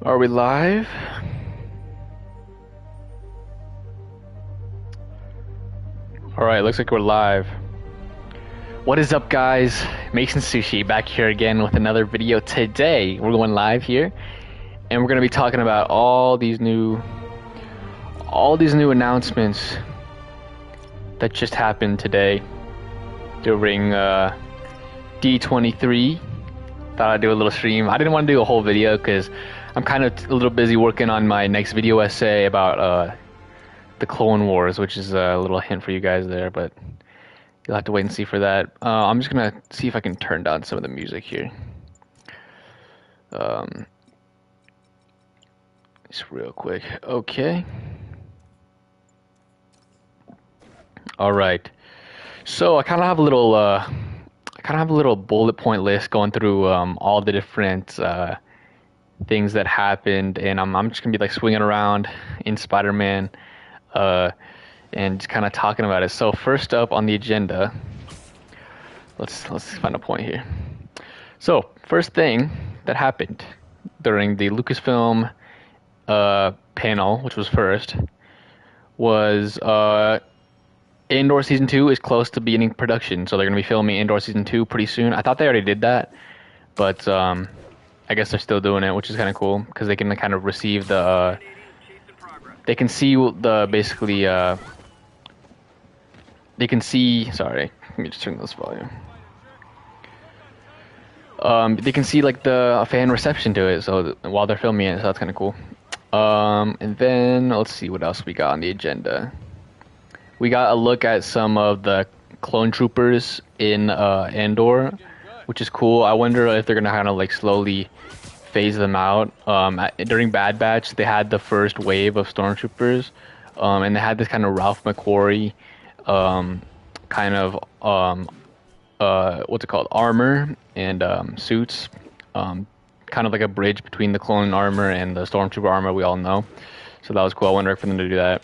Are we live? Alright, looks like we're live. What is up, guys? Mason Sushi back here again with another video. Today, we're going live here, and we're going to be talking about all these new announcements that just happened today during D23. Thought I'd do a little stream. I didn't want to do a whole video because I'm kind of a little busy working on my next video essay about the Clone Wars, which is a little hint for you guys there, but you'll have to wait and see for that. I'm just gonna see if I can turn down some of the music here. Just real quick. Okay. All right. So I kind of have a little bullet point list going through all the different things that happened, and I'm just gonna be like swinging around in Spider-Man, and just kind of talking about it. So first up on the agenda, let's find a point here. So first thing that happened during the Lucasfilm panel, which was first, was Andor Season 2 is close to beginning production, so they're going to be filming Andor Season 2 pretty soon. I thought they already did that, but I guess they're still doing it, which is kind of cool, because they can kind of receive the... they can see the, basically, they can see... Sorry, let me just turn this volume. They can see, like, the fan reception to it, so while they're filming it, so that's kind of cool. And then, let's see what else we got on the agenda. We got a look at some of the clone troopers in Andor, which is cool. I wonder if they're gonna kind of like slowly phase them out. During Bad Batch, they had the first wave of stormtroopers, and they had this kind of Ralph McQuarrie kind of what's it called, armor and suits, kind of like a bridge between the clone armor and the stormtrooper armor we all know. So that was cool. I wonder if they're gonna do that.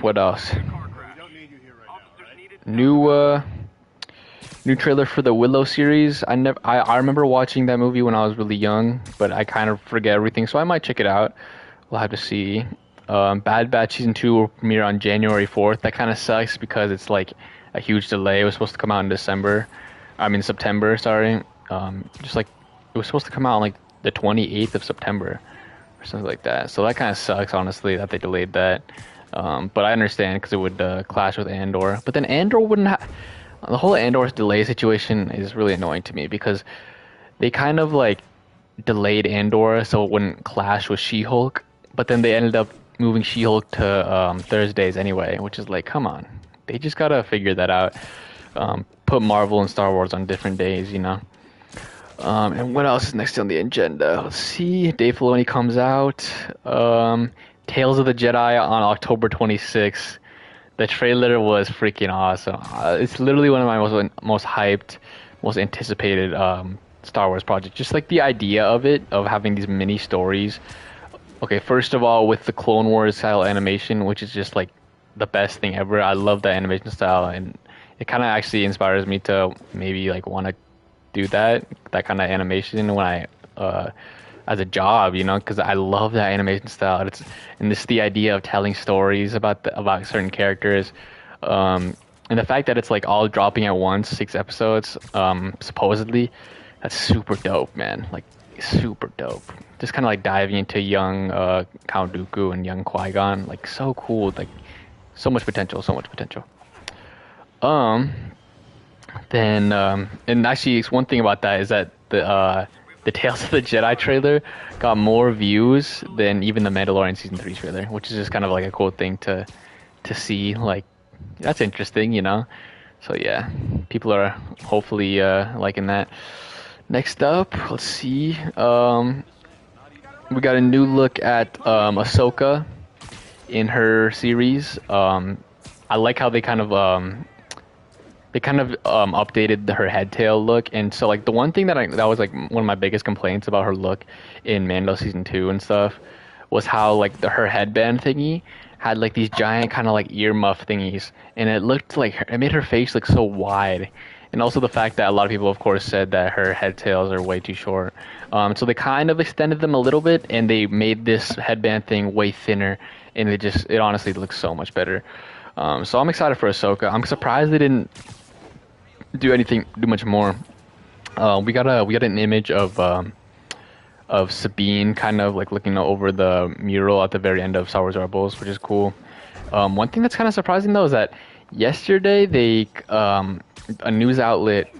What else? New trailer for the Willow series. I remember watching that movie when I was really young, but I kind of forget everything, so I might check it out. We'll have to see. Bad Batch Season 2 will premiere on January 4th. That kind of sucks because it's like a huge delay. It was supposed to come out in September, sorry. Just like, it was supposed to come out on like the 28th of September or something like that. So that kind of sucks, honestly, that they delayed that. But I understand because it would clash with Andor. But then Andor wouldn't have... The whole Andor delay situation is really annoying to me because they kind of like delayed Andor so it wouldn't clash with She-Hulk. But then they ended up moving She-Hulk to Thursdays anyway, which is like, come on. They just gotta figure that out. Put Marvel and Star Wars on different days, you know? And what else is next on the agenda? Let's see. Dave Filoni comes out. Tales of the Jedi on October 26th. The trailer was freaking awesome. It's literally one of my most hyped, most anticipated Star Wars projects. Just like the idea of it, of having these mini stories. Okay, first of all, with the Clone Wars style animation, which is just like the best thing ever. I love that animation style, and it kind of actually inspires me to maybe like want to do that kind of animation when I as a job, you know, because I love that animation style. And this the idea of telling stories about certain characters, and the fact that it's like all dropping at once, 6 episodes, supposedly. That's super dope, man. Like, super dope. Just kind of like diving into young Count Dooku and young Qui-Gon, like so cool. Like, so much potential, so much potential. Then and actually, one thing about that is that the Tales of the Jedi trailer got more views than even the Mandalorian Season 3 trailer, which is just kind of like a cool thing to see. Like, that's interesting, you know? So yeah, people are hopefully liking that. Next up, let's see. We got a new look at Ahsoka in her series. I like how they kind of updated her head tail look, and so like the one thing that was like one of my biggest complaints about her look in Mando Season 2 and stuff was how like her headband thingy had like these giant kind of like earmuff thingies, and it looked like it made her face look so wide, and also the fact that a lot of people, of course, said that her head tails are way too short. So they kind of extended them a little bit, and they made this headband thing way thinner, and it honestly looks so much better. So I'm excited for Ahsoka. I'm surprised they didn't do much more. We got an image of Sabine kind of like looking over the mural at the very end of Star Wars Rebels, which is cool. One thing that's kind of surprising though is that yesterday a news outlet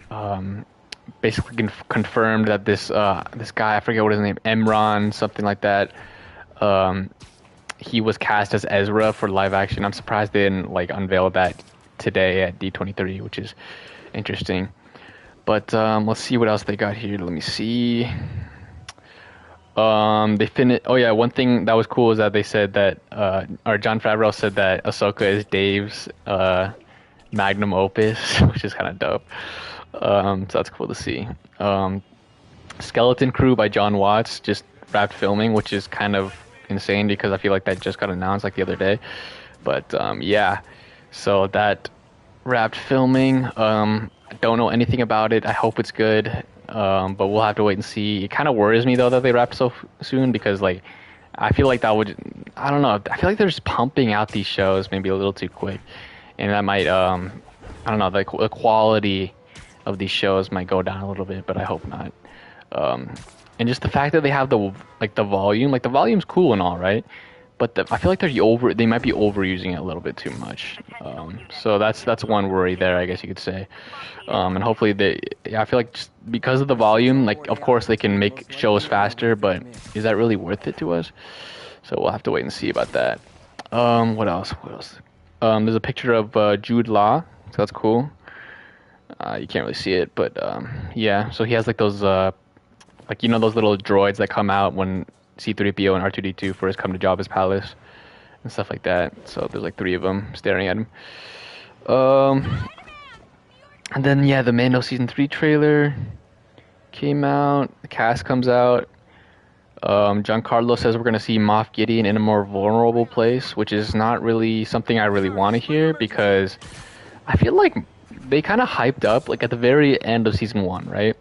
basically confirmed that this guy, I forget what his name, Emron something like that, he was cast as Ezra for live action. I'm surprised they didn't like unveil that today at D23, which is interesting. But let's see what else they got here. Let me see. They finished. Oh yeah, one thing that was cool is that they said that, or Jon Favreau said that Ahsoka is Dave's magnum opus, which is kind of dope. So that's cool to see. Skeleton Crew by John Watts just wrapped filming, which is kind of insane because I feel like that just got announced like the other day. But yeah, so that wrapped filming. I don't know anything about it. I hope it's good. But we'll have to wait and see. It kind of worries me though that they wrapped so soon because like I feel like I don't know. I feel like they're just pumping out these shows maybe a little too quick, and that might I don't know, the quality of these shows might go down a little bit, but I hope not. And just the fact that they have the volume, like the volume's cool and all, right? But I feel like they might be overusing it a little bit too much. So that's one worry there, I guess you could say. And hopefully I feel like just because of the volume, like of course they can make shows faster, but is that really worth it to us? So we'll have to wait and see about that. What else? There's a picture of Jude Law, so that's cool. You can't really see it, but yeah. So he has like those like those little droids that come out when C-3PO and R2-D2 first come to Jabba's palace and stuff like that. So there's like 3 of them staring at him. And then yeah, the Mando season 3 trailer came out. The cast comes out. Giancarlo says we're gonna see Moff Gideon in a more vulnerable place, which is not really something I really want to hear because I feel like they kind of hyped up like at the very end of season 1, right?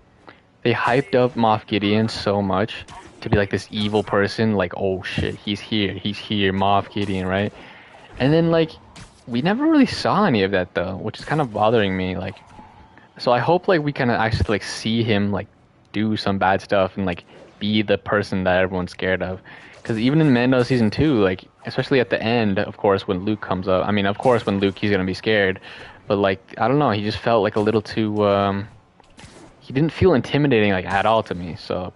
They hyped up Moff Gideon so much to be like this evil person, like, oh shit, he's here, Moff Gideon, right? And then like we never really saw any of that though, which is kind of bothering me. Like, so I hope like we kind of actually like see him like do some bad stuff and like be the person that everyone's scared of. Because even in Mando season 2, like especially at the end, of course when Luke comes up, I mean of course when Luke he's gonna be scared, but like I don't know, he just felt like a little too he didn't feel intimidating like at all to me. So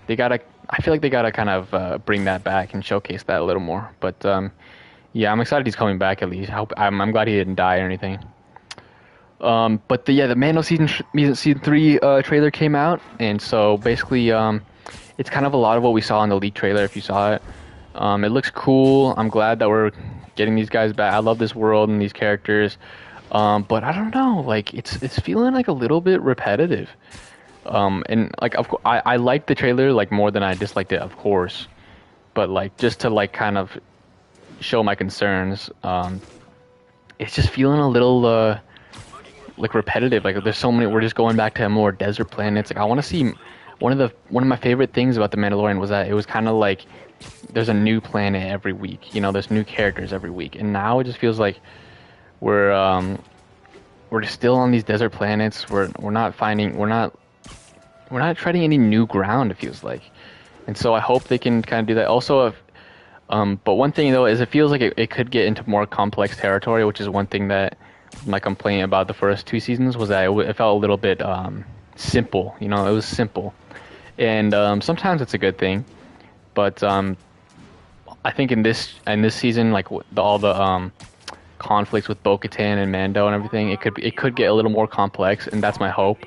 I feel like they gotta kind of bring that back and showcase that a little more. But yeah, I'm excited he's coming back at least. I'm glad he didn't die or anything. But the Mando season 3 trailer came out, and so basically it's kind of a lot of what we saw in the leak trailer. If you saw it, it looks cool. I'm glad that we're getting these guys back. I love this world and these characters. But I don't know, like it's feeling like a little bit repetitive. And like I liked the trailer like more than I disliked it, of course. But like just to like kind of show my concerns, it's just feeling a little like repetitive. Like there's so many. We're just going back to more desert planets. Like I want to see one of my favorite things about The Mandalorian was that it was kind of like there's a new planet every week. There's new characters every week, and now it just feels like we're just still on these desert planets. We're not treading any new ground, it feels like. And so I hope they can kind of do that. Also, but one thing though is it feels like it could get into more complex territory, which is one thing that my complaint about the first 2 seasons was that it felt a little bit simple. It was simple, and sometimes it's a good thing. But I think in this season, like all the conflicts with Bo-Katan and Mando and everything, it could get a little more complex, and that's my hope.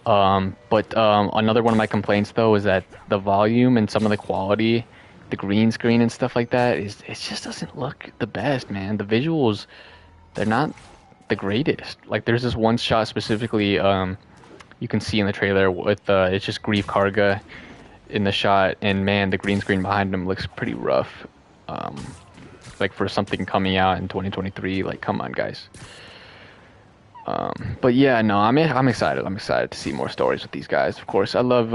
But another one of my complaints though is that the volume and some of the quality, the green screen and stuff like that, it just doesn't look the best, man. The visuals, they're not the greatest. Like there's this one shot specifically you can see in the trailer with it's just Grief Karga in the shot, and man, the green screen behind him looks pretty rough. Like for something coming out in 2023, like come on guys. But yeah, no, I'm excited. I'm excited to see more stories with these guys. Of course, I love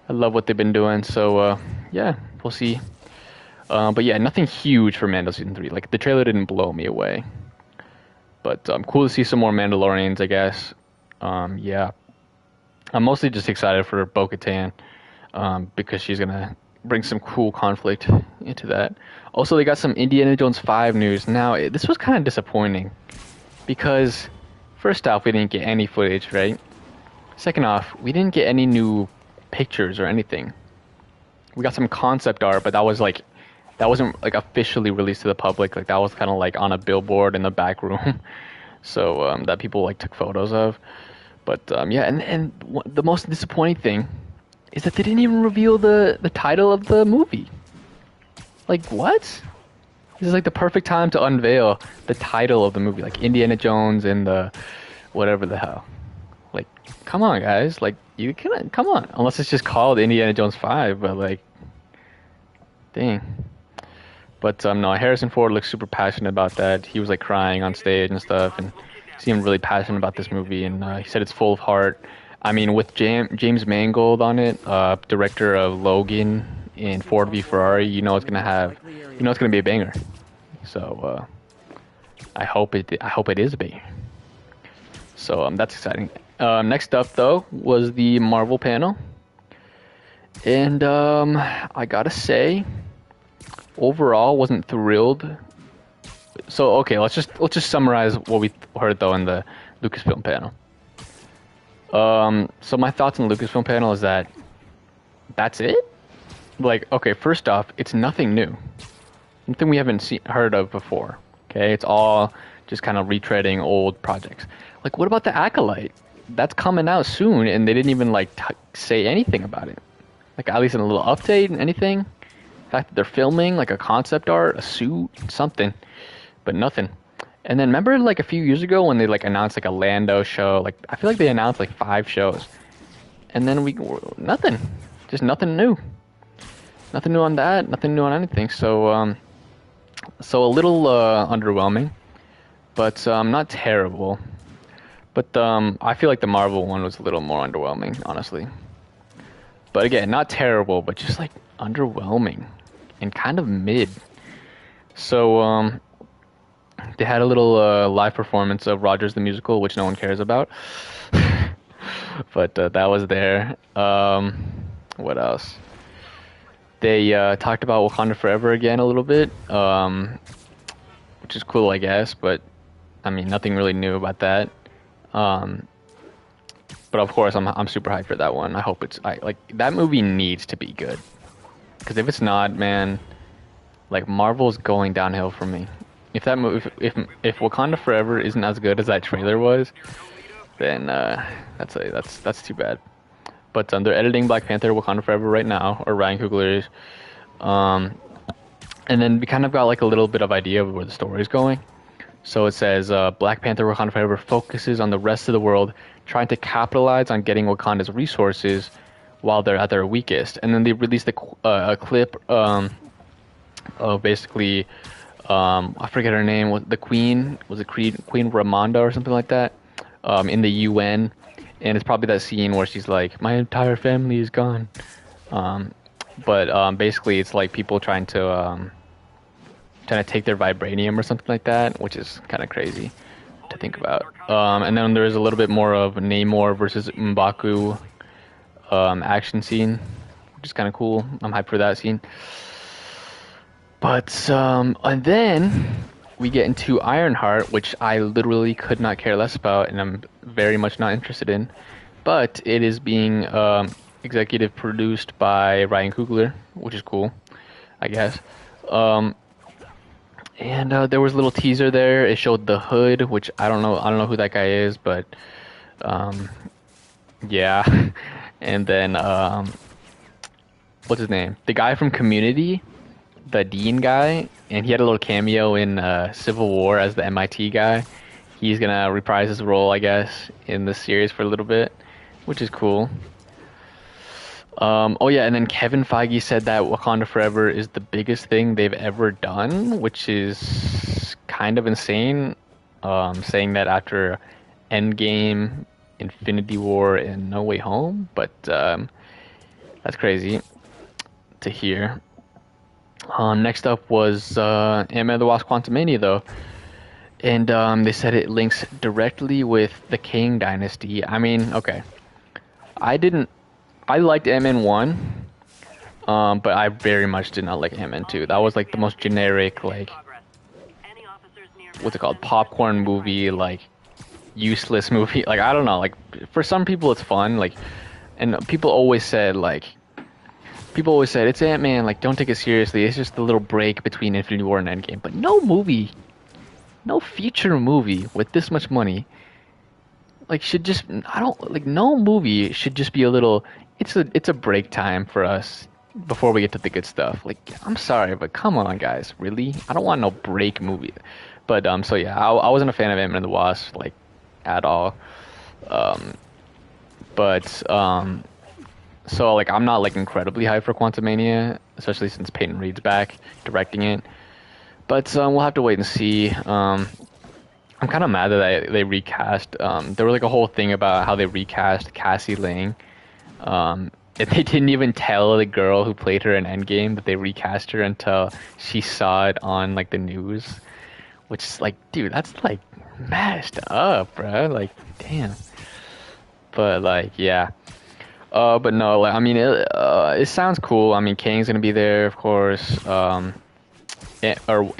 what they've been doing. So yeah, we'll see. But yeah, nothing huge for Mando season 3. Like the trailer didn't blow me away, but cool to see some more Mandalorians, I guess. Yeah, I'm mostly just excited for Bo-Katan because she's gonna bring some cool conflict into that. Also, they got some Indiana Jones 5 news. Now, this was kind of disappointing because first off, we didn't get any footage, right? Second off, we didn't get any new pictures or anything. We got some concept art, but that wasn't like officially released to the public. Like that was kind of like on a billboard in the back room, so that people like took photos of. But yeah, and the most disappointing thing is that they didn't even reveal the title of the movie. Like what? This is like the perfect time to unveil the title of the movie, like Indiana Jones and the whatever the hell. Like, come on, guys. Like, you can come on. Unless it's just called Indiana Jones 5, but like, dang. But no, Harrison Ford looks super passionate about that. He was like crying on stage and stuff, and seemed really passionate about this movie. And he said it's full of heart. I mean, with James Mangold on it, director of Logan and Ford v Ferrari, you know it's gonna be a banger. So I hope it is a banger. So that's exciting. Next up though was the Marvel panel, and I gotta say, overall wasn't thrilled. So okay, let's just summarize what we heard though in the Lucasfilm panel. So my thoughts on the Lucasfilm panel is that's it. Like, okay, first off, it's nothing new, nothing we haven't heard of before. Okay, it's all just kind of retreading old projects. Like, what about the Acolyte? That's coming out soon, and they didn't even like say anything about it. Like, at least in a little update, anything. The fact that they're filming like a concept art, a suit, something, but nothing. And then remember, like a few years ago when they like announced like a Lando show. Like, I feel like they announced like 5 shows, and then nothing, just nothing new. Nothing new on that. Nothing new on anything. So so a little underwhelming, but not terrible. But I feel like the Marvel one was a little more underwhelming, honestly. But again, not terrible, but just like underwhelming and kind of mid. So they had a little live performance of Rogers the Musical, which no one cares about. But that was there. What else? They talked about Wakanda Forever again a little bit, which is cool, I guess. But I mean, nothing really new about that. But of course, I'm super hyped for that one. I hope like that movie needs to be good, because if it's not, man, like Marvel's going downhill for me. If that movie, if Wakanda Forever isn't as good as that trailer was, then that's too bad. But they're editing Black Panther Wakanda Forever right now, or Ryan Coogler is. And then we kind of got like a little bit of idea of where the story is going. So it says Black Panther Wakanda Forever focuses on the rest of the world trying to capitalize on getting Wakanda's resources while they're at their weakest. And then they released a clip of basically, I forget her name, the Queen, was it Queen Ramonda or something like that, in the UN. And it's probably that scene where she's like, my entire family is gone. But basically it's like people trying to take their vibranium or something like that, which is kind of crazy to think about. And then there is a little bit more of Namor versus M'Baku action scene, which is kind of cool. I'm hyped for that scene. But and then we get into Ironheart, which I literally could not care less about, and I'm very much not interested in. But it is being executive produced by Ryan Coogler, which is cool, I guess. And there was a little teaser there. It showed the Hood, which I don't know who that guy is, but yeah. And then what's his name? The guy from Community, the Dean guy, and he had a little cameo in Civil War as the MIT guy. He's gonna reprise his role, I guess, in this series for a little bit, which is cool. Oh yeah, and then Kevin Feige said that Wakanda Forever is the biggest thing they've ever done, which is kind of insane. saying that after Endgame, Infinity War, and No Way Home. But that's crazy to hear. Next up was Ant-Man and the Wasp: Quantumania, though. And they said it links directly with the Kang Dynasty. I mean, okay. I didn't. I liked Ant-Man 1, but I very much did not like Ant-Man 2. That was like the most generic, like, what's it called? Popcorn movie, like, useless movie. Like, I don't know. Like, for some people it's fun. Like, and people always said, it's Ant-Man, like, don't take it seriously. It's just a little break between Infinity War and Endgame. But no future movie with this much money, like, should just, I don't, like, no movie should just be a little, it's a break time for us before we get to the good stuff. Like, I'm sorry, but come on, guys, really? I don't want no break movie. But, so yeah, I wasn't a fan of Ant-Man and the Wasp, like, at all. But, so, like, I'm not, like, incredibly hyped for Quantumania, especially since Peyton Reed's back directing it. But we'll have to wait and see. I'm kind of mad that they recast. There was like a whole thing about how they recast Cassie Lang. And they didn't even tell the girl who played her in Endgame that they recast her until she saw it on like the news. Which is like, dude, that's like messed up, bro. Like, damn. But like, yeah. But no, like, I mean, it sounds cool. I mean, Kang's gonna be there, of course. Or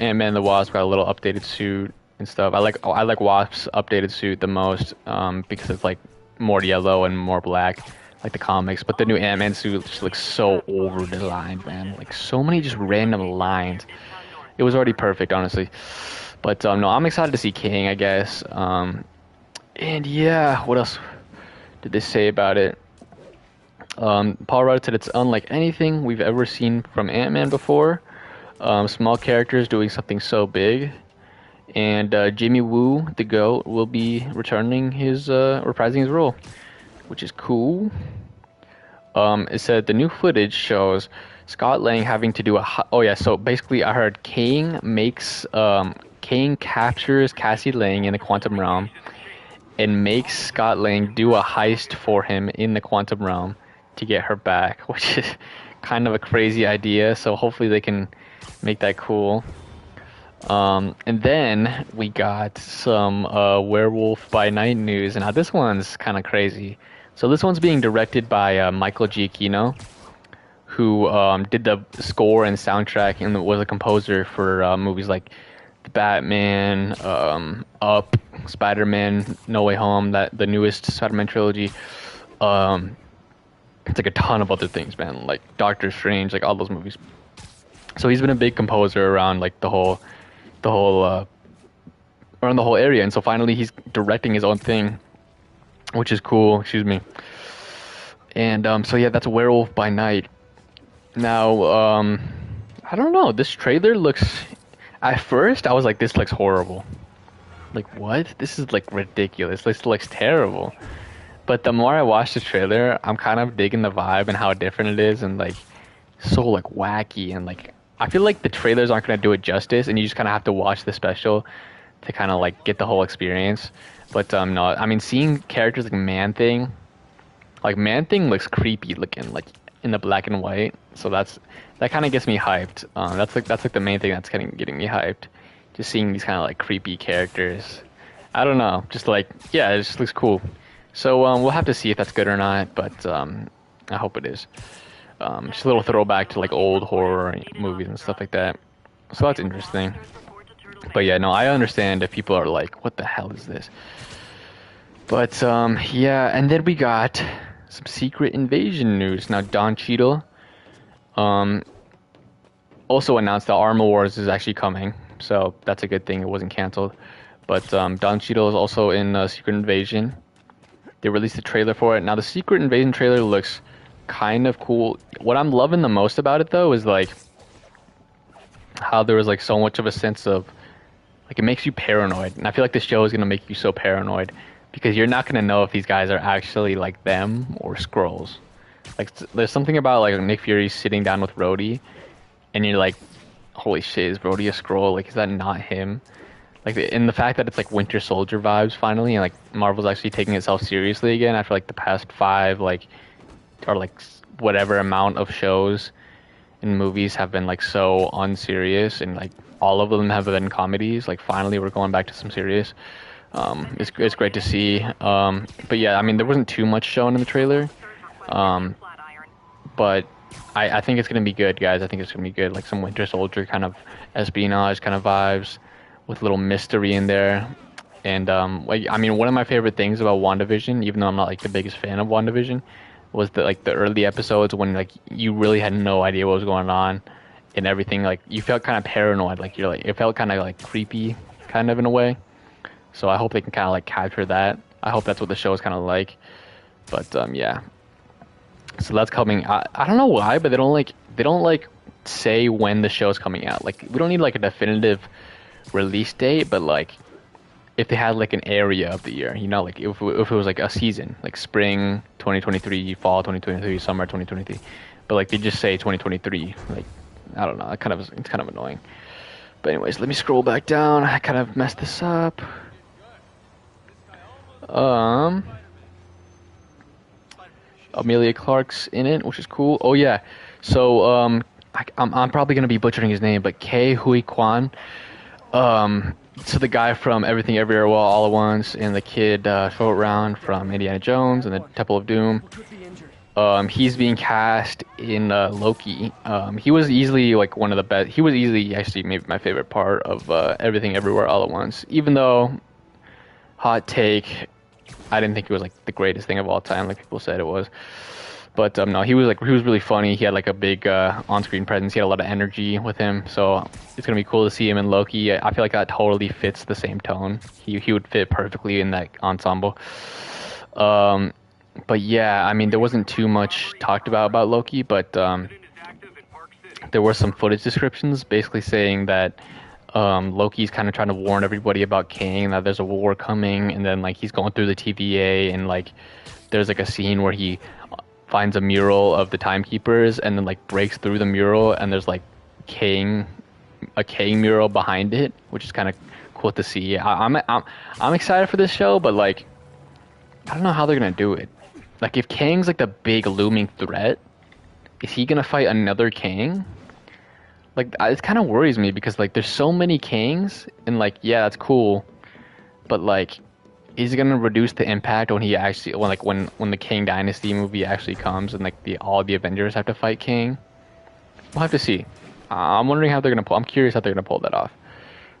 Ant-Man and the Wasp got a little updated suit and stuff. I like Wasp's updated suit the most, because it's like more yellow and more black, like the comics. But the new Ant-Man suit just looks so over-designed, man. Like, so many just random lines. It was already perfect, honestly. But no, I'm excited to see Kang, I guess. And yeah, what else did they say about it? Paul Rudd said it's unlike anything we've ever seen from Ant-Man before. Small characters doing something so big. And Jimmy Woo, the GOAT, will be returning reprising his role, which is cool. It said the new footage shows Scott Lang having to do so basically I heard Kang captures Cassie Lang in the quantum realm and makes Scott Lang do a heist for him in the quantum realm to get her back, which is kind of a crazy idea. So hopefully they can make that cool. And then we got some Werewolf by Night news. Now this one's kind of crazy. So this one's being directed by Michael Giacchino, who did the score and soundtrack and was a composer for movies like The Batman, Up, Spider-Man, No Way Home, the newest Spider-Man trilogy. It's like a ton of other things, man, like Doctor Strange, like all those movies. So he's been a big composer around like the whole around the whole area, and so finally he's directing his own thing, which is cool. Excuse me. And so yeah, that's Werewolf by Night. Now, I don't know. This trailer looks. At first, I was like, this looks horrible. Like, what? This is like ridiculous. This looks terrible. But the more I watch the trailer, I'm kind of digging the vibe and how different it is, and like so like wacky, and like I feel like the trailers aren't gonna do it justice, and you just kind of have to watch the special to kind of like get the whole experience. But no, I mean, seeing characters like Man-Thing looks creepy looking, like in the black and white. So that kind of gets me hyped. That's like the main thing that's getting me hyped. Just seeing these kind of like creepy characters. I don't know, just like, yeah, it just looks cool. So we'll have to see if that's good or not, but I hope it is. Just a little throwback to like old horror movies and stuff like that. So that's interesting. But yeah, no, I understand if people are like, what the hell is this? But yeah, and then we got some Secret Invasion news. Now Don Cheadle also announced that Armor Wars is actually coming, so that's a good thing. It wasn't canceled. But Don Cheadle is also in Secret Invasion. They released a trailer for it. Now the Secret Invasion trailer looks kind of cool. What I'm loving the most about it though is like how there was like so much of a sense of like, it makes you paranoid, and I feel like this show is gonna make you so paranoid because you're not gonna know if these guys are actually like them or Skrulls. Like, there's something about like Nick Fury sitting down with Rhodey, and you're like, holy shit, is Rhodey a Skrull? Like, is that not him? like in the fact that it's like Winter Soldier vibes finally, and like Marvel's actually taking itself seriously again after like the past five like or like whatever amount of shows and movies have been like so unserious, and like all of them have been comedies. Like finally we're going back to some serious. It's great to see. But yeah, I mean there wasn't too much shown in the trailer. But I think it's gonna be good, guys. I think it's gonna be good. Like some Winter Soldier kind of espionage kind of vibes with a little mystery in there. And like I mean, one of my favorite things about WandaVision, even though I'm not like the biggest fan of WandaVision, was the like the early episodes when like you really had no idea what was going on and everything. Like you felt kind of paranoid. Like you're like it felt kind of like creepy, kind of in a way. So I hope they can kind of like capture that. I hope that's what the show is kind of like. But yeah. So that's coming. I don't know why, but they don't like say when the show's coming out. Like we don't need like a definitive release date, but like if they had like an area of the year, you know, like if it was like a season, like spring 2023, fall 2023, summer 2023, but like they just say 2023. Like I don't know. It's kind of annoying. But anyways, let me scroll back down. I kind of messed this up. Amelia Clark's in it, which is cool. Oh yeah, so I'm probably gonna be butchering his name, but Ke Huy Quan. So the guy from Everything Everywhere All at Once, and the kid Short Round from Indiana Jones and the Temple of Doom. He's being cast in Loki. He was easily like one of the best. He was easily actually maybe my favorite part of Everything Everywhere All at Once. Even though, hot take, I didn't think it was like the greatest thing of all time, like people said it was. But no, he was really funny. He had like a big on-screen presence. He had a lot of energy with him. So it's gonna be cool to see him in Loki. I feel like that totally fits the same tone. He would fit perfectly in that ensemble. But yeah, I mean there wasn't too much talked about Loki, but there were some footage descriptions basically saying that Loki's kind of trying to warn everybody about Kang, that there's a war coming, and then like he's going through the TVA, and like there's like a scene where he finds a mural of the Timekeepers and then like breaks through the mural, and there's like a Kang mural behind it, which is kind of cool to see. I'm excited for this show, but like I don't know how they're gonna do it. Like if Kang's like the big looming threat, is he gonna fight another Kang? Like it kind of worries me because like there's so many Kangs, and like yeah, that's cool, but like is it gonna reduce the impact when he actually when the Kang Dynasty movie actually comes and like all the Avengers have to fight Kang? We'll have to see. I'm wondering how they're gonna pull. I'm curious how they're gonna pull that off.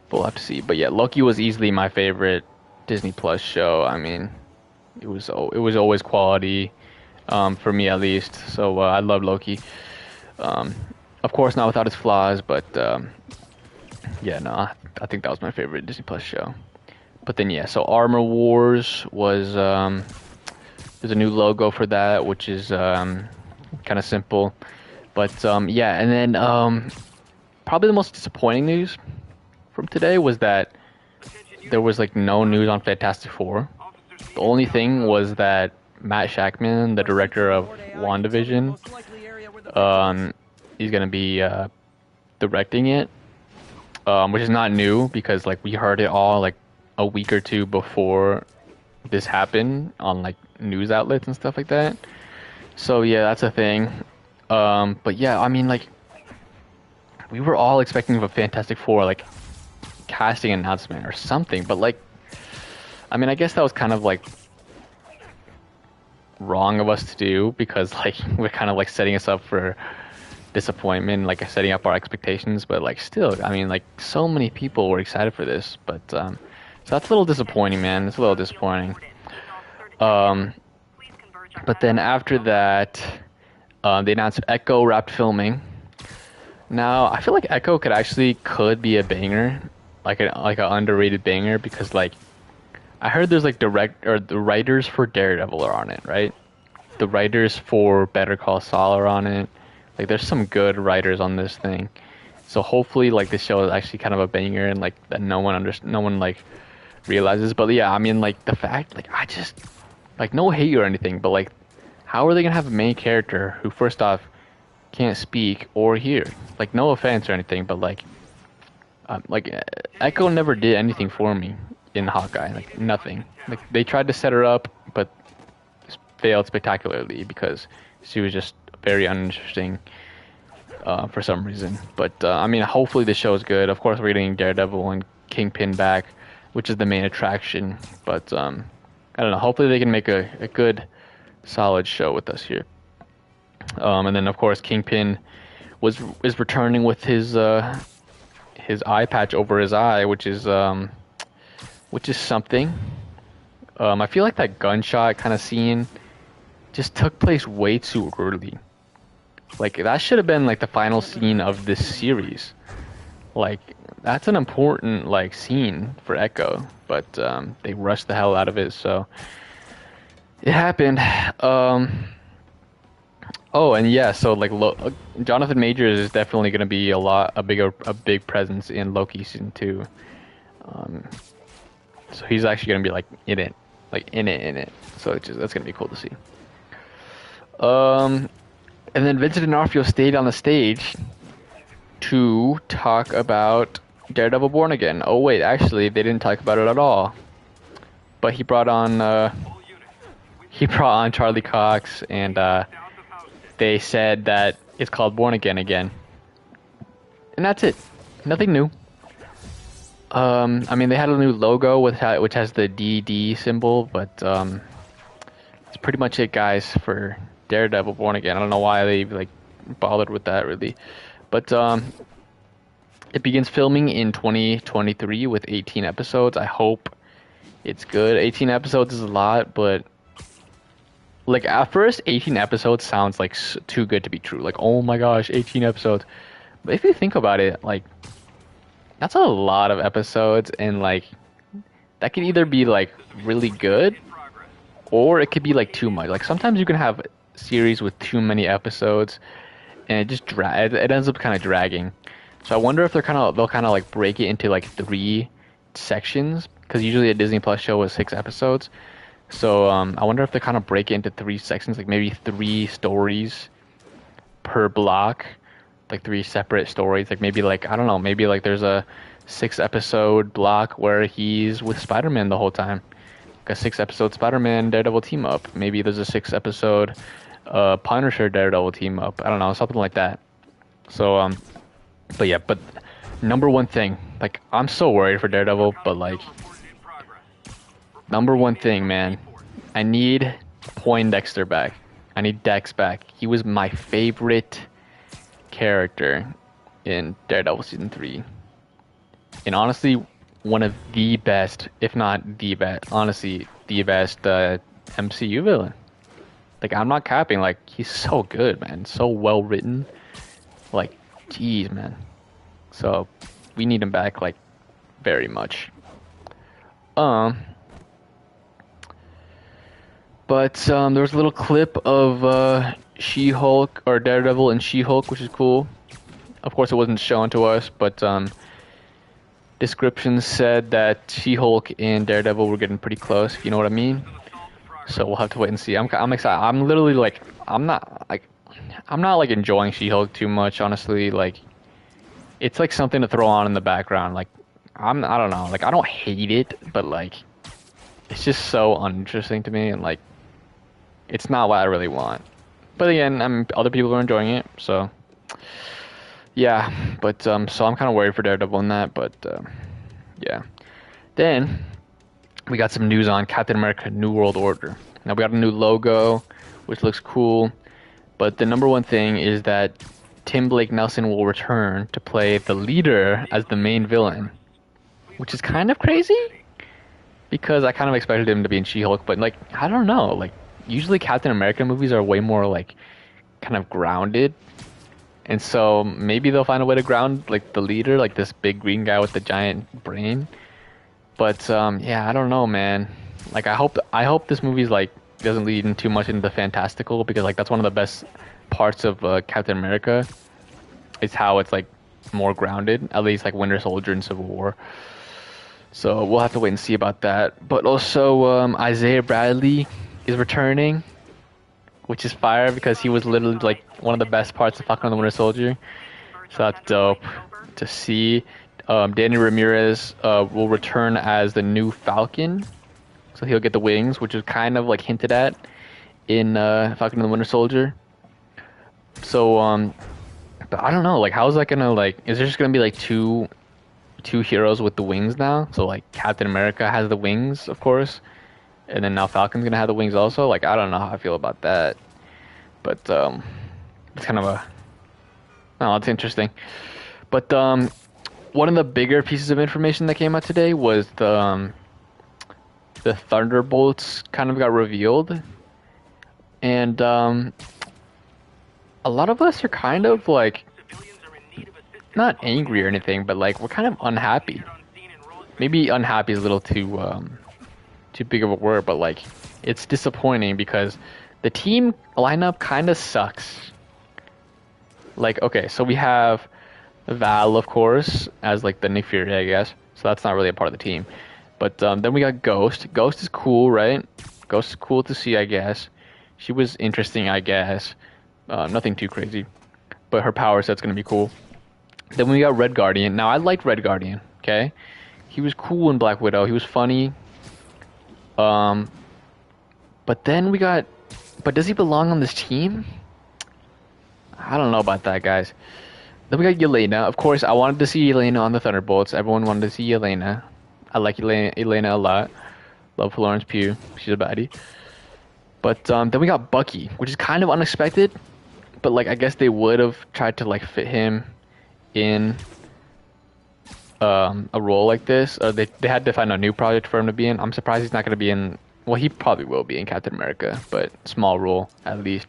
But we'll have to see. But yeah, Loki was easily my favorite Disney Plus show. I mean, it was always quality, for me at least. So I love Loki. Of course, not without its flaws, but yeah, no, I think that was my favorite Disney Plus show. But then yeah, so Armor Wars was there's a new logo for that, which is kind of simple. But yeah, and then probably the most disappointing news from today was that there was like no news on Fantastic Four. The only thing was that Matt Shakman, the director of WandaVision, he's gonna be directing it, which is not new because like we heard it all like a week or two before this happened on like news outlets and stuff like that. So yeah, that's a thing. But yeah, I mean like we were all expecting a Fantastic Four like casting announcement or something, but like I mean I guess that was kind of like wrong of us to do because like we're kind of like setting us up for disappointment, like setting up our expectations, but like still, I mean like so many people were excited for this, but so that's a little disappointing, man. It's a little disappointing. But then after that, they announced Echo wrapped filming. Now I feel like Echo could be a banger, like an underrated banger, because like I heard there's like the writers for Daredevil are on it, right? The writers for Better Call Saul are on it. Like there's some good writers on this thing, so hopefully like this show is actually kind of a banger and like that no one like realizes. But yeah, I mean like the fact like I just like no hate or anything, but like how are they gonna have a main character who first off can't speak or hear? Like no offense or anything, but like Like Echo never did anything for me in Hawkeye, like nothing. Like they tried to set her up, but failed spectacularly because she was just very uninteresting for some reason. But I mean, hopefully the show is good. Of course, we're getting Daredevil and Kingpin back, which is the main attraction. But I don't know. Hopefully they can make a good, solid show with us here. And then of course Kingpin is returning with his eye patch over his eye, which is something. I feel like that gunshot kind of scene just took place way too early. Like that should have been like the final scene of this series. Like that's an important like scene for Echo, but they rushed the hell out of it, so it happened. Oh, and yeah, so like Jonathan Majors is definitely going to be a big presence in Loki season 2. So he's actually going to be like in it. So that's going to be cool to see. And then Vincent D'Onofrio stayed on the stage to talk about Daredevil Born Again. Oh wait, actually they didn't talk about it at all. But he brought on Charlie Cox, and they said that it's called Born Again again. And that's it. Nothing new. I mean, they had a new logo which has the DD symbol, but that's pretty much it, guys, for Daredevil Born Again. I don't know why they like bothered with that really, but it begins filming in 2023 with 18 episodes. I hope it's good. 18 episodes is a lot, but like at first 18 episodes sounds like too good to be true. Like, oh my gosh, 18 episodes. But if you think about it, like that's a lot of episodes, and like that could either be like really good or it could be like too much. Like sometimes you can have series with too many episodes and it just it ends up kind of dragging. So I wonder if they'll kind of like break it into like 3 sections, because usually a Disney Plus show is 6 episodes. So I wonder if they kind of break it into 3 sections, like maybe 3 stories per block, like 3 separate stories. Like maybe like, I don't know, maybe like there's a 6 episode block where he's with Spider-Man the whole time. Like a 6 episode Spider-Man Daredevil team up. Maybe there's a 6 episode Punisher Daredevil team up. I don't know, something like that. So but number one thing, like I'm so worried for Daredevil, but like number one thing, man, I need Poindexter back. I need Dex back. He was my favorite character in Daredevil season 3, and honestly one of the best, if not the best, honestly the best MCU villain. Like I'm not capping, like he's so good, man, so well written. Like jeez, man. So we need him back, like very much. But there was a little clip of She-Hulk, or Daredevil and She-Hulk, which is cool. Of course, it wasn't shown to us, but descriptions said that She-Hulk and Daredevil were getting pretty close, if you know what I mean. So we'll have to wait and see. I'm excited. I'm literally like, I'm not like enjoying She-Hulk too much, honestly. Like, it's like something to throw on in the background. Like, I don't know. Like, I don't hate it, but like, it's just so uninteresting to me, and like, it's not what I really want. But again, other people are enjoying it, so yeah. But so I'm kind of worried for Daredevil in that, but yeah. Then we got some news on Captain America: New World Order. Now we got a new logo, which looks cool, but the number one thing is that Tim Blake Nelson will return to play the leader as the main villain, which is kind of crazy because I kind of expected him to be in She-Hulk, but like I don't know, like usually Captain America movies are way more like kind of grounded, and so maybe they'll find a way to ground like the leader, like this big green guy with the giant brain. But yeah, I don't know, man. Like I hope this movie's like doesn't lead in too much into the fantastical, because like that's one of the best parts of Captain America is how it's like more grounded, at least like Winter Soldier and Civil War. So we'll have to wait and see about that. But also Isaiah Bradley is returning, which is fire because he was literally like one of the best parts of Falcon and the Winter Soldier. So that's dope to see. Danny Ramirez will return as the new Falcon, so he'll get the wings, which is kind of like hinted at in Falcon and the Winter Soldier. So but I don't know, like how's that gonna like? Is there just gonna be like two heroes with the wings now? So like Captain America has the wings, of course, and then now Falcon's gonna have the wings also. Like I don't know how I feel about that, but it's kind of a oh, it's interesting. But one of the bigger pieces of information that came out today was the Thunderbolts kind of got revealed, and a lot of us are kind of like not angry or anything, but like we're kind of unhappy. Maybe unhappy is a little too big of a word, but like it's disappointing because the team lineup kind of sucks. Like okay, so we have Val, of course, as like the Nick Fury, I guess. So that's not really a part of the team. But then we got Ghost. Ghost is cool, right? Ghost is cool to see, I guess. She was interesting, I guess. Nothing too crazy. But her power set's gonna be cool. Then we got Red Guardian. Now, I liked Red Guardian, okay? He was cool in Black Widow. He was funny. But then we got... But does he belong on this team? I don't know about that, guys. Then we got Yelena. Of course, I wanted to see Yelena on the Thunderbolts. Everyone wanted to see Yelena. I like Yelena a lot. Love Florence Pugh. She's a baddie. But then we got Bucky, which is kind of unexpected. But like, I guess they would have tried to like fit him in a role like this. Or they had to find a new project for him to be in. I'm surprised he's not going to be in... Well, he probably will be in Captain America, but small role at least.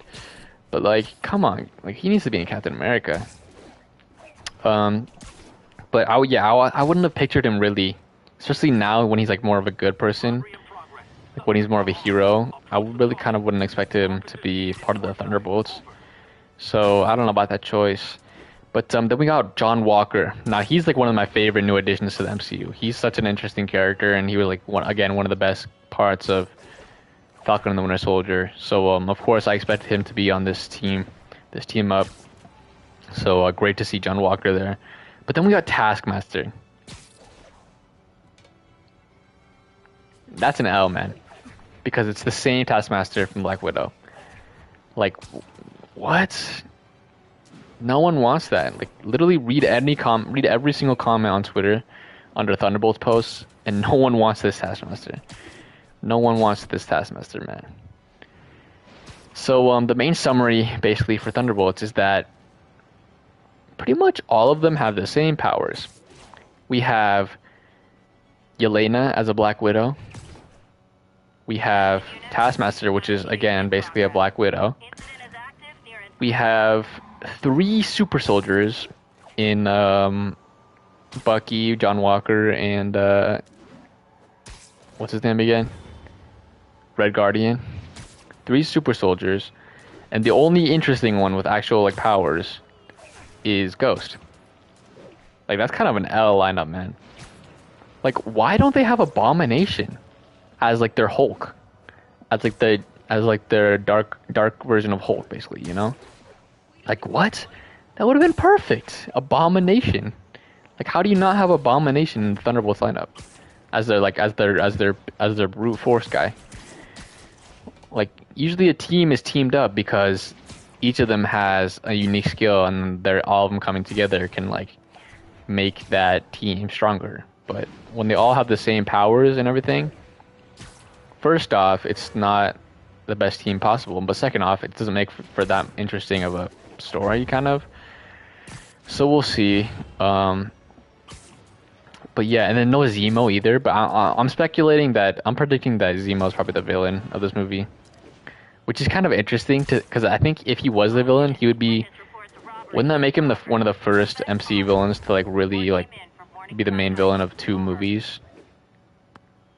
But like, come on, like he needs to be in Captain America. But I wouldn't have pictured him really, especially now when he's like more of a good person, like when he's more of a hero. I really kind of wouldn't expect him to be part of the Thunderbolts. So I don't know about that choice. But then we got John Walker. Now he's like one of my favorite new additions to the MCU. He's such an interesting character, and he was like one of the best parts of Falcon and the Winter Soldier. So of course I expected him to be on this team up. So great to see John Walker there. But then we got Taskmaster. That's an L, man, because it's the same Taskmaster from Black Widow. Like, what? No one wants that. Like, literally read every single comment on Twitter under Thunderbolts posts, and no one wants this Taskmaster. No one wants this Taskmaster, man. So the main summary, basically, for Thunderbolts is that pretty much all of them have the same powers. We have Yelena as a Black Widow. We have Taskmaster, which is, again, basically a Black Widow. We have 3 super soldiers in Bucky, John Walker, and what's his name again? Red Guardian. 3 super soldiers, and the only interesting one with actual like powers is Ghost. Like that's kind of an L lineup, man. Like why don't they have Abomination as like their Hulk, as like their dark version of Hulk, basically, you know? Like what? That would have been perfect. Abomination. Like how do you not have Abomination in the Thunderbolts lineup as their brute force guy? Like usually a team is teamed up because each of them has a unique skill, and all of them coming together can like make that team stronger. But when they all have the same powers and everything, first off, it's not the best team possible. But second off, it doesn't make for that interesting of a story, kind of. So we'll see. But yeah, and then no Zemo either. But I'm predicting that Zemo is probably the villain of this movie, which is kind of interesting because I think if he was the villain, he would be. Wouldn't that make him one of the first MCU villains to like really like be the main villain of 2 movies?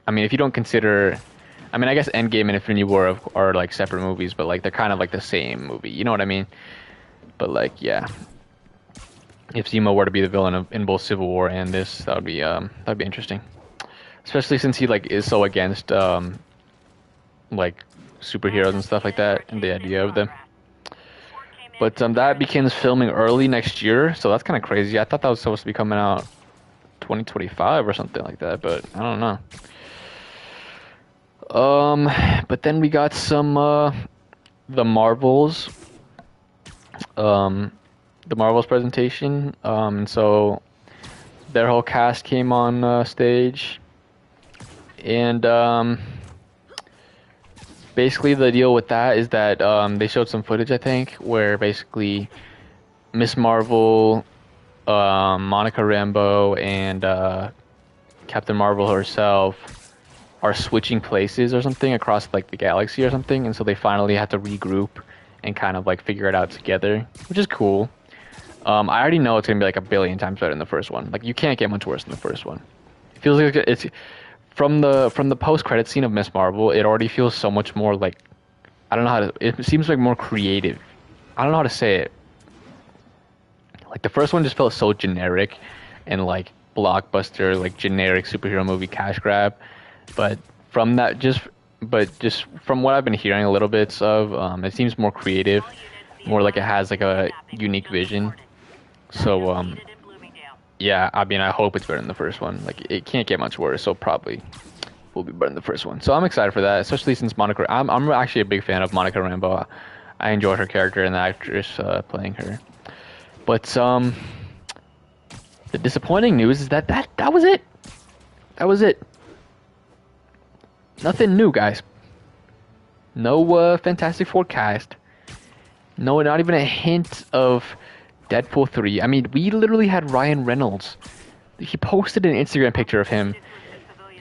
I mean, if you don't consider, I mean, I guess Endgame and Infinity War are like separate movies, but like they're kind of like the same movie. You know what I mean? But like, yeah, if Zemo were to be the villain in both Civil War and this, that'd be interesting. Especially since he like is so against like superheroes and stuff like that, and the idea of them. But that begins filming early next year, so that's kind of crazy. I thought that was supposed to be coming out 2025 or something like that, but I don't know. But then we got some the Marvels, um, the Marvels presentation. And so their whole cast came on stage, and basically the deal with that is that they showed some footage, I think, where basically Miss Marvel, Monica Rambeau, and Captain Marvel herself are switching places or something across like the galaxy or something, and so they finally have to regroup and kind of like figure it out together, which is cool. I already know it's gonna be like a billion times better than the first one. Like you can't get much worse than the first one. It feels like it's from the post credit scene of Miss Marvel. It already feels so much more like I don't know how to. It seems like more creative. I don't know how to say it. Like the first one just felt so generic and like blockbuster, like generic superhero movie cash grab. But from that, just from what I've been hearing a little bits of, it seems more creative, more like it has like a unique vision. So yeah, I mean, I hope it's better than the first one. Like it can't get much worse, so probably will be better than the first one. So I'm excited for that, especially since Monica. I'm actually a big fan of Monica Rambeau. I enjoy her character and the actress playing her. But the disappointing news is that was it. That was it. Nothing new, guys. No Fantastic Four cast. No, not even a hint of Deadpool 3. I mean, we literally had Ryan Reynolds. He posted an Instagram picture of him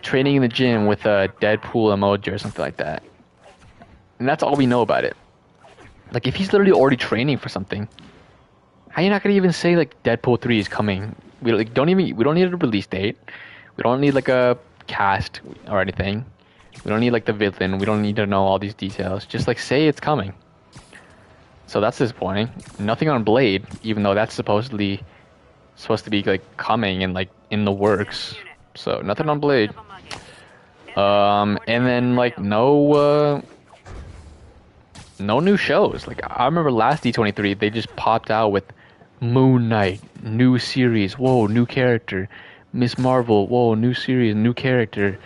training in the gym with a Deadpool emoji or something like that. And that's all we know about it. Like, if he's literally already training for something, how are you not gonna even say like Deadpool 3 is coming? We don't need a release date. We don't need like a cast or anything. We don't need like the villain. We don't need to know all these details. Just like say it's coming. So that's disappointing. Nothing on Blade, even though that's supposed to be like coming and like in the works. So nothing on Blade. And then like no new shows. Like I remember last D23, they just popped out with Moon Knight, new series, whoa, new character. Miss Marvel, whoa, new series, new character.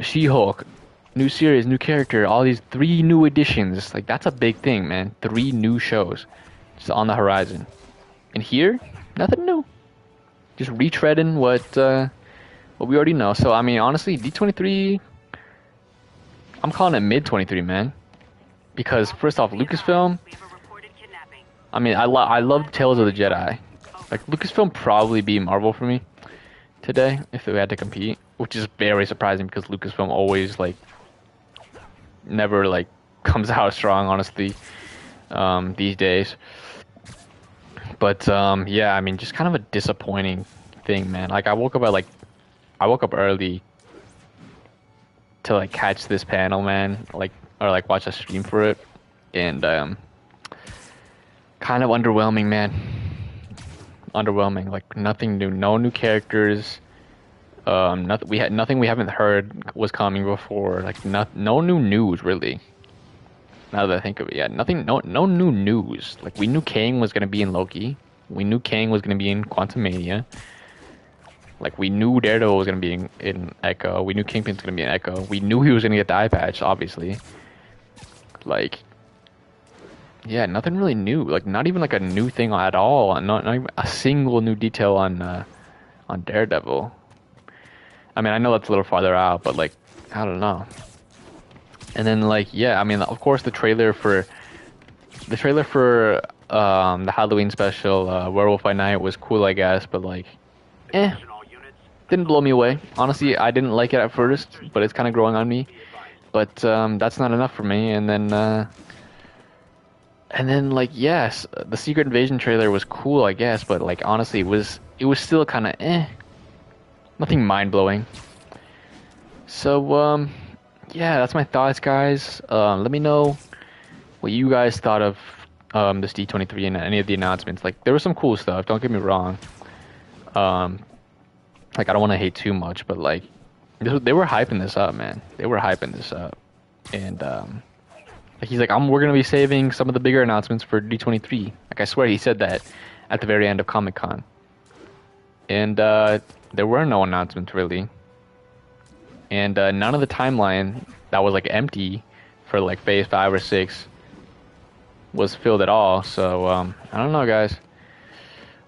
She-Hulk, new series, new character. All these 3 new additions. Like that's a big thing, man. 3 new shows just on the horizon. And here, nothing new. Just retreading what we already know. So I mean, honestly, D23, I'm calling it mid 23, man. Because first off, Lucasfilm. I mean, I love Tales of the Jedi. Like Lucasfilm probably beat Marvel for me today if we had to compete, which is very surprising because Lucasfilm always like never like comes out strong, honestly, these days. But yeah, I mean, just kind of a disappointing thing, man. Like I woke up early to like catch this panel, man, like or like watch a stream for it, and kind of underwhelming, man. Underwhelming, like nothing new, no new characters. Nothing we haven't heard was coming before. Like no new news really. Now that I think of it, yeah, nothing, no new news. Like we knew Kang was gonna be in Loki. We knew Kang was gonna be in Quantumania. Like we knew Daredevil was gonna be in Echo. We knew Kingpin's gonna be in Echo. We knew he was gonna get the eye patch, obviously. Like, yeah, nothing really new. Like not even like a new thing at all. Not even a single new detail on Daredevil. I mean, I know that's a little farther out, but like, I don't know. And then like, yeah, I mean, of course, the trailer for the Halloween special, Werewolf by Night, was cool, I guess, but like, didn't blow me away. Honestly, I didn't like it at first, but it's kind of growing on me. But that's not enough for me. And then like, yes, the Secret Invasion trailer was cool, I guess, but like, honestly, it was still kind of nothing mind blowing. So yeah, that's my thoughts, guys. Let me know what you guys thought of this D23 and any of the announcements. Like, there was some cool stuff. Don't get me wrong. Like, I don't want to hate too much, but like, they were hyping this up, man. They were hyping this up, and like he's like, we're gonna be saving some of the bigger announcements for D23. Like, I swear he said that at the very end of Comic-Con. and there were no announcements really, and none of the timeline that was like empty for like phase 5 or 6 was filled at all. So I don't know, guys.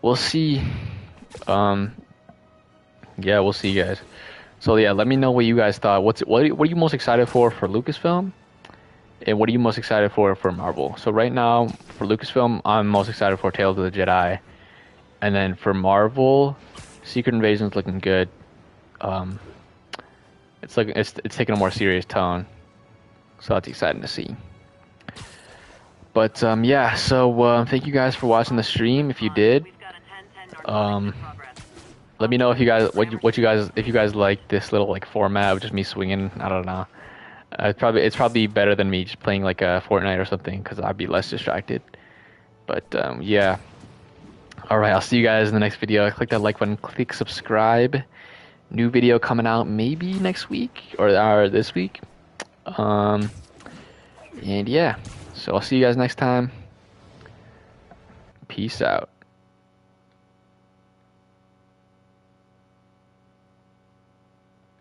We'll see. Yeah, we'll see, guys. So yeah, let me know what you guys thought. What are you most excited for Lucasfilm, and what are you most excited for Marvel? So right now for Lucasfilm, I'm most excited for Tales of the Jedi, and then for Marvel, Secret Invasion's looking good. Um, it's taking a more serious tone, so that's exciting to see. But yeah, so thank you guys for watching the stream. If you did, let me know if you guys if you guys like this little like format of just me swinging. I don't know. It's probably better than me just playing like a Fortnite or something, because I'd be less distracted. But yeah. All right, I'll see you guys in the next video. Click that like button. Click subscribe. New video coming out maybe next week or this week. And yeah. So I'll see you guys next time. Peace out.